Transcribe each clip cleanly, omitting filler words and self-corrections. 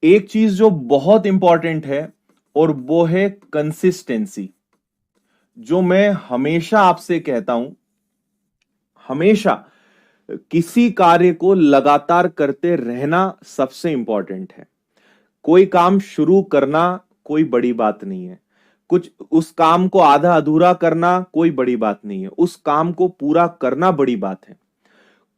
एक चीज जो बहुत इंपॉर्टेंट है और वो है कंसिस्टेंसी। जो मैं हमेशा आपसे कहता हूं, हमेशा किसी कार्य को लगातार करते रहना सबसे इंपॉर्टेंट है। कोई काम शुरू करना कोई बड़ी बात नहीं है। कुछ उस काम को आधा अधूरा करना कोई बड़ी बात नहीं है। उस काम को पूरा करना बड़ी बात है।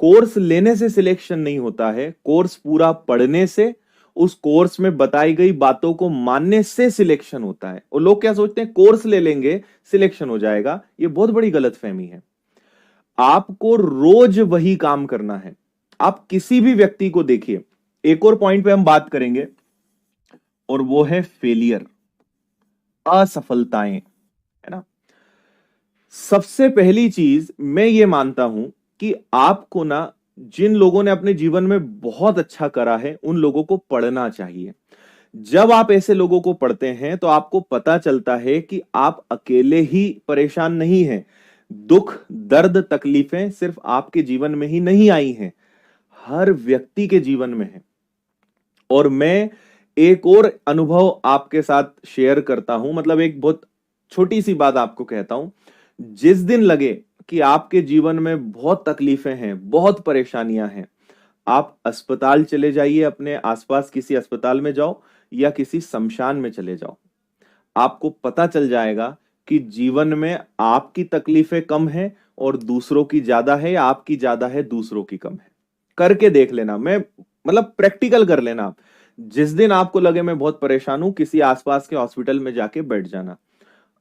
कोर्स लेने से सिलेक्शन नहीं होता है, कोर्स पूरा पढ़ने से, उस कोर्स में बताई गई बातों को मानने से सिलेक्शन होता है। और लोग क्या सोचते हैं, कोर्स ले लेंगे सिलेक्शन हो जाएगा। ये बहुत बड़ी गलतफहमी है। आपको रोज वही काम करना है। आप किसी भी व्यक्ति को देखिए, एक और पॉइंट पे हम बात करेंगे और वो है फेलियर, असफलताएं, है ना। सबसे पहली चीज मैं ये मानता हूं कि आपको ना, जिन लोगों ने अपने जीवन में बहुत अच्छा करा है उन लोगों को पढ़ना चाहिए। जब आप ऐसे लोगों को पढ़ते हैं तो आपको पता चलता है कि आप अकेले ही परेशान नहीं हैं। दुख, दर्द, तकलीफें सिर्फ आपके जीवन में ही नहीं आई हैं, हर व्यक्ति के जीवन में है। और मैं एक और अनुभव आपके साथ शेयर करता हूं, मतलब एक बहुत छोटी सी बात आपको कहता हूं। जिस दिन लगे कि आपके जीवन में बहुत तकलीफें हैं, बहुत परेशानियां हैं, आप अस्पताल चले जाइए, अपने आसपास किसी अस्पताल में जाओ या किसी शमशान में चले जाओ। आपको पता चल जाएगा कि जीवन में आपकी तकलीफें कम है और दूसरों की ज्यादा है, या आपकी ज्यादा है दूसरों की कम है। करके देख लेना, मैं मतलब प्रैक्टिकल कर लेना आप। जिस दिन आपको लगे मैं बहुत परेशान हूं, किसी आसपास के हॉस्पिटल में जाके बैठ जाना।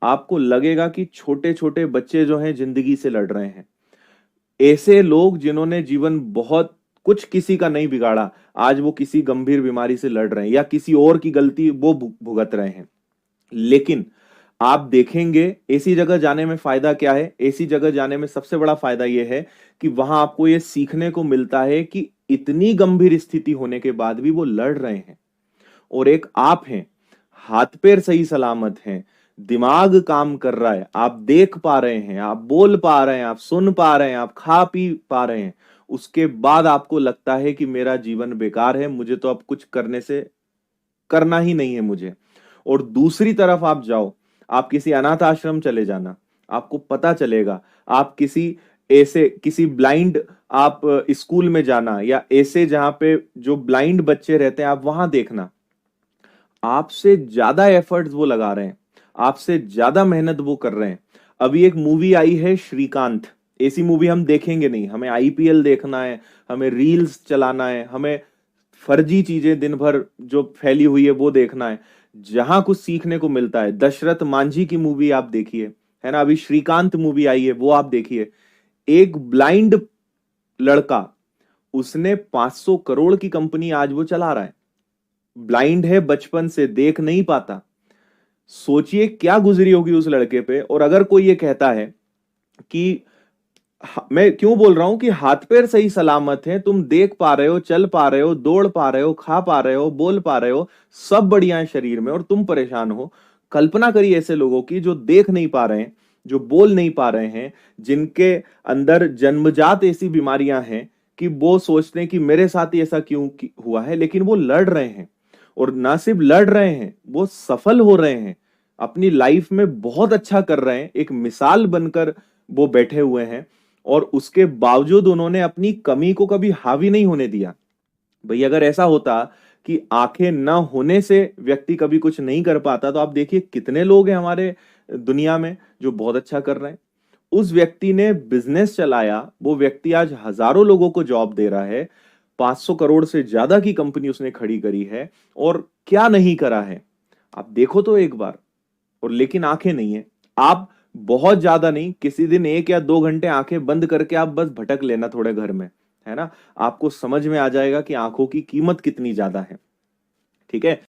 आपको लगेगा कि छोटे छोटे बच्चे जो हैं जिंदगी से लड़ रहे हैं। ऐसे लोग जिन्होंने जीवन बहुत कुछ किसी का नहीं बिगाड़ा, आज वो किसी गंभीर बीमारी से लड़ रहे हैं या किसी और की गलती वो भुगत रहे हैं। लेकिन आप देखेंगे ऐसी जगह जाने में फायदा क्या है। ऐसी जगह जाने में सबसे बड़ा फायदा यह है कि वहां आपको यह सीखने को मिलता है कि इतनी गंभीर स्थिति होने के बाद भी वो लड़ रहे हैं। और एक आप हैं, हाथ पैर सही सलामत हैं, दिमाग काम कर रहा है, आप देख पा रहे हैं, आप बोल पा रहे हैं, आप सुन पा रहे हैं, आप खा पी पा रहे हैं। उसके बाद आपको लगता है कि मेरा जीवन बेकार है, मुझे तो अब कुछ करने से करना ही नहीं है मुझे। और दूसरी तरफ आप जाओ, आप किसी अनाथ आश्रम चले जाना, आपको पता चलेगा। आप किसी ऐसे किसी ब्लाइंड आप स्कूल में जाना, या ऐसे जहां पे जो ब्लाइंड बच्चे रहते हैं आप वहां देखना, आपसे ज्यादा एफर्ट्स वो लगा रहे हैं, आपसे ज्यादा मेहनत वो कर रहे हैं। अभी एक मूवी आई है श्रीकांत। ऐसी मूवी हम देखेंगे नहीं, हमें आईपीएल देखना है, हमें रील्स चलाना है, हमें फर्जी चीजें दिन भर जो फैली हुई है वो देखना है। जहां कुछ सीखने को मिलता है, दशरथ मांझी की मूवी आप देखिए, है ना। अभी श्रीकांत मूवी आई है, वो आप देखिए। एक ब्लाइंड लड़का, उसने 500 करोड़ की कंपनी आज वो चला रहा है। ब्लाइंड है, बचपन से देख नहीं पाता। सोचिए क्या गुजरी होगी उस लड़के पे। और अगर कोई ये कहता है कि मैं क्यों बोल रहा हूं कि हाथ पैर सही सलामत है, तुम देख पा रहे हो, चल पा रहे हो, दौड़ पा रहे हो, खा पा रहे हो, बोल पा रहे हो, सब बढ़िया है शरीर में, और तुम परेशान हो। कल्पना करिए ऐसे लोगों की जो देख नहीं पा रहे हैं, जो बोल नहीं पा रहे हैं, जिनके अंदर जन्मजात ऐसी बीमारियां हैं कि वो सोचते हैं कि मेरे साथ ही ऐसा क्यों हुआ है, लेकिन वो लड़ रहे हैं। और ना सिर्फ लड़ रहे हैं, वो सफल हो रहे हैं, अपनी लाइफ में बहुत अच्छा कर रहे हैं, एक मिसाल बनकर वो बैठे हुए हैं। और उसके बावजूद उन्होंने अपनी कमी को कभी हावी नहीं होने दिया। भाई अगर ऐसा होता कि आंखें ना होने से व्यक्ति कभी कुछ नहीं कर पाता, तो आप देखिए कितने लोग हैं हमारे दुनिया में जो बहुत अच्छा कर रहे हैं। उस व्यक्ति ने बिजनेस चलाया, वो व्यक्ति आज हजारों लोगों को जॉब दे रहा है, 500 करोड़ से ज्यादा की कंपनी उसने खड़ी करी है, और क्या नहीं करा है आप देखो तो एक बार। और लेकिन आंखें नहीं है। आप बहुत ज्यादा नहीं, किसी दिन 1 या 2 घंटे आंखें बंद करके आप बस भटक लेना थोड़े घर में, है ना। आपको समझ में आ जाएगा कि आंखों की कीमत कितनी ज्यादा है। ठीक है।